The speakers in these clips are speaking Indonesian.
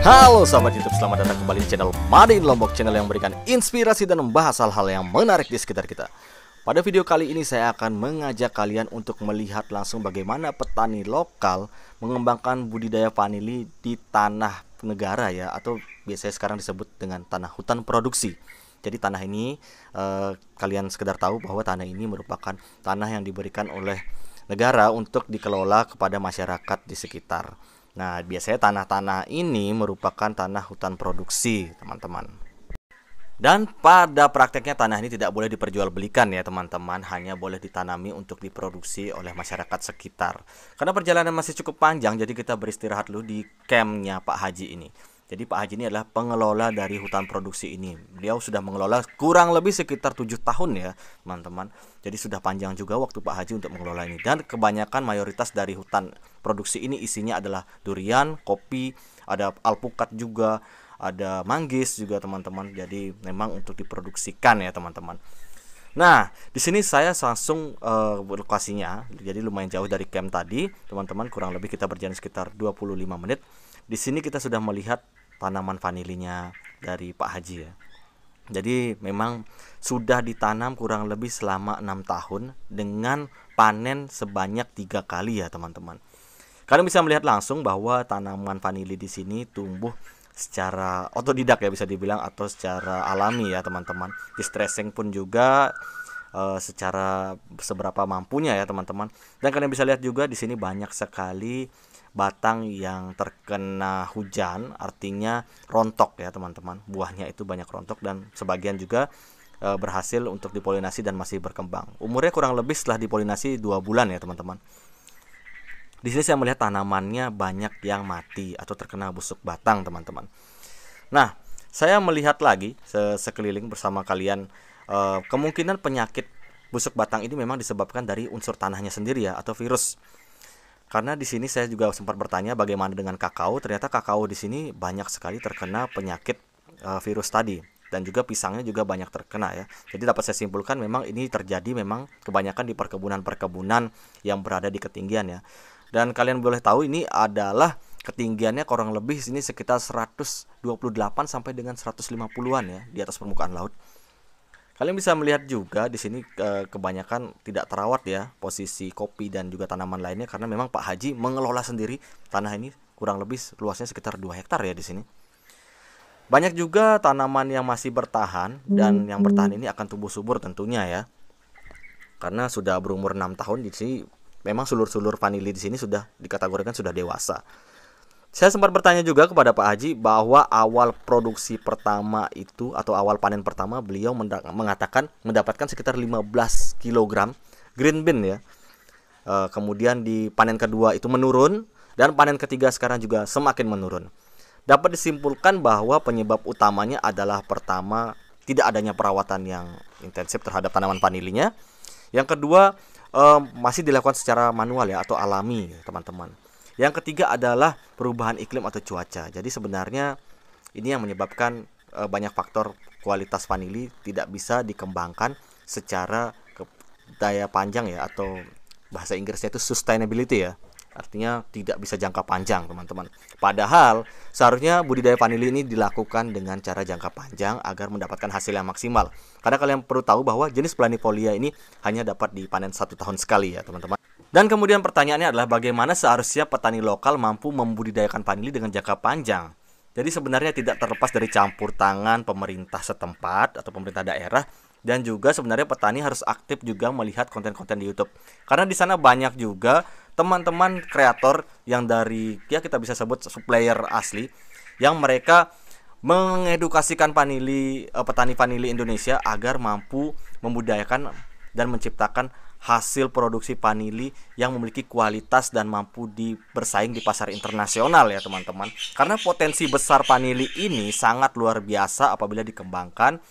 Halo sahabat YouTube, selamat datang kembali di channel Made in Lombok, channel yang memberikan inspirasi dan membahas hal-hal yang menarik di sekitar kita. Pada video kali ini saya akan mengajak kalian untuk melihat langsung bagaimana petani lokal mengembangkan budidaya vanili di tanah negara ya, atau biasanya sekarang disebut dengan tanah hutan produksi. Jadi tanah ini kalian sekedar tahu bahwa tanah ini merupakan tanah yang diberikan oleh negara untuk dikelola kepada masyarakat di sekitar. Nah, biasanya tanah-tanah ini merupakan tanah hutan produksi, teman-teman. Dan pada prakteknya tanah ini tidak boleh diperjualbelikan ya, teman-teman. Hanya boleh ditanami untuk diproduksi oleh masyarakat sekitar. Karena perjalanan masih cukup panjang, jadi kita beristirahat dulu di campnya Pak Haji ini. Jadi Pak Haji ini adalah pengelola dari hutan produksi ini. Beliau sudah mengelola kurang lebih sekitar 7 tahun ya, teman-teman. Jadi sudah panjang juga waktu Pak Haji untuk mengelola ini. Dan kebanyakan mayoritas dari hutan produksi ini isinya adalah durian, kopi, ada alpukat juga, ada manggis juga, teman-teman. Jadi memang untuk diproduksikan ya, teman-teman. Nah, di sini saya langsung lokasinya. Jadi lumayan jauh dari camp tadi, teman-teman. Kurang lebih kita berjalan sekitar 25 menit. Di sini kita sudah melihat tanaman vanilinya dari Pak Haji ya. Jadi memang sudah ditanam kurang lebih selama 6 tahun dengan panen sebanyak 3 kali ya, teman-teman. Kalian bisa melihat langsung bahwa tanaman vanili di sini tumbuh secara otodidak ya, bisa dibilang, atau secara alami ya, teman-teman. Distressing pun juga secara seberapa mampunya ya, teman-teman. Dan kalian bisa lihat juga di sini banyak sekali batang yang terkena hujan, artinya rontok ya, teman-teman. Buahnya itu banyak rontok dan sebagian juga berhasil untuk dipolinasi dan masih berkembang. Umurnya kurang lebih setelah dipolinasi 2 bulan ya, teman-teman. Di sini saya melihat tanamannya banyak yang mati atau terkena busuk batang, teman-teman. Nah, saya melihat lagi sekeliling bersama kalian, kemungkinan penyakit busuk batang ini memang disebabkan dari unsur tanahnya sendiri ya, atau virus. Karena di sini saya juga sempat bertanya bagaimana dengan kakao. Ternyata kakao di sini banyak sekali terkena penyakit virus tadi, dan juga pisangnya juga banyak terkena ya. Jadi dapat saya simpulkan memang ini terjadi memang kebanyakan di perkebunan-perkebunan yang berada di ketinggian ya. Dan kalian boleh tahu ini adalah ketinggiannya kurang lebih sini sekitar 128 sampai dengan 150-an ya di atas permukaan laut. Kalian bisa melihat juga di sini kebanyakan tidak terawat ya, posisi kopi dan juga tanaman lainnya, karena memang Pak Haji mengelola sendiri tanah ini, kurang lebih luasnya sekitar 2 hektar ya di sini. Banyak juga tanaman yang masih bertahan, dan yang bertahan ini akan tumbuh subur tentunya ya. Karena sudah berumur 6 tahun di sini, memang sulur-sulur vanili di sini sudah dikategorikan sudah dewasa. Saya sempat bertanya juga kepada Pak Haji bahwa awal produksi pertama itu atau awal panen pertama beliau mengatakan mendapatkan sekitar 15 kg green bean ya. Kemudian di panen kedua itu menurun, dan panen ketiga sekarang juga semakin menurun. Dapat disimpulkan bahwa penyebab utamanya adalah pertama, tidak adanya perawatan yang intensif terhadap tanaman vanilinya. Yang kedua, masih dilakukan secara manual ya, atau alami teman-teman. Yang ketiga adalah perubahan iklim atau cuaca. Jadi sebenarnya ini yang menyebabkan banyak faktor kualitas vanili tidak bisa dikembangkan secara daya panjang ya, atau bahasa Inggrisnya itu sustainability ya. Artinya tidak bisa jangka panjang, teman-teman. Padahal seharusnya budidaya vanili ini dilakukan dengan cara jangka panjang agar mendapatkan hasil yang maksimal. Karena kalian perlu tahu bahwa jenis planifolia ini hanya dapat dipanen 1 tahun sekali ya, teman-teman. Dan kemudian pertanyaannya adalah bagaimana seharusnya petani lokal mampu membudidayakan vanili dengan jangka panjang. Jadi sebenarnya tidak terlepas dari campur tangan pemerintah setempat atau pemerintah daerah, dan juga sebenarnya petani harus aktif juga melihat konten-konten di YouTube. Karena di sana banyak juga teman-teman kreator yang dari ya kita bisa sebut supplier asli, yang mereka mengedukasikan petani vanili Indonesia agar mampu membudidayakan dan menciptakan hasil produksi vanili yang memiliki kualitas dan mampu bersaing di pasar internasional ya, teman-teman. Karena potensi besar vanili ini sangat luar biasa apabila dikembangkan,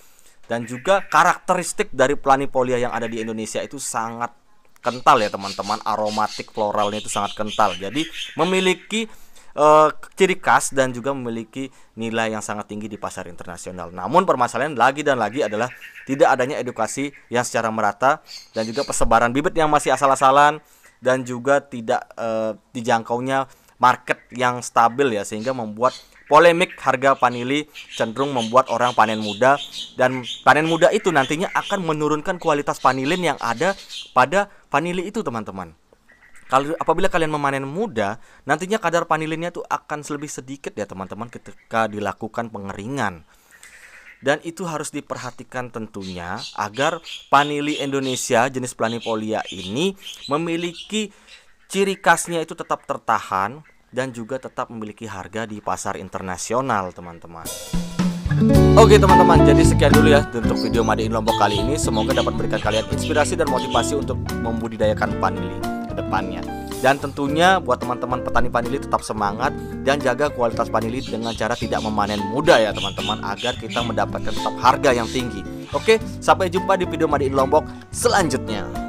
dan juga karakteristik dari planifolia yang ada di Indonesia itu sangat kental ya, teman-teman. Aromatik floralnya itu sangat kental. Jadi memiliki ciri khas dan juga memiliki nilai yang sangat tinggi di pasar internasional. Namun permasalahan lagi dan lagi adalah tidak adanya edukasi yang secara merata, dan juga persebaran bibit yang masih asal-asalan, dan juga tidak dijangkaunya market yang stabil ya, sehingga membuat polemik harga vanili cenderung membuat orang panen muda, dan panen muda itu nantinya akan menurunkan kualitas vanilin yang ada pada vanili itu, teman-teman. Kalau apabila kalian memanen muda, nantinya kadar vanilinnya tuh akan lebih sedikit ya, teman-teman, ketika dilakukan pengeringan. Dan itu harus diperhatikan tentunya agar vanili Indonesia jenis planifolia ini memiliki ciri khasnya itu tetap tertahan dan juga tetap memiliki harga di pasar internasional, teman-teman. Oke teman-teman, jadi sekian dulu ya untuk video Made in Lombok kali ini. Semoga dapat memberikan kalian inspirasi dan motivasi untuk membudidayakan vanili ke depannya. Dan tentunya buat teman-teman petani vanili tetap semangat dan jaga kualitas vanili dengan cara tidak memanen muda ya teman-teman, agar kita mendapatkan tetap harga yang tinggi. Oke, sampai jumpa di video Made in Lombok selanjutnya.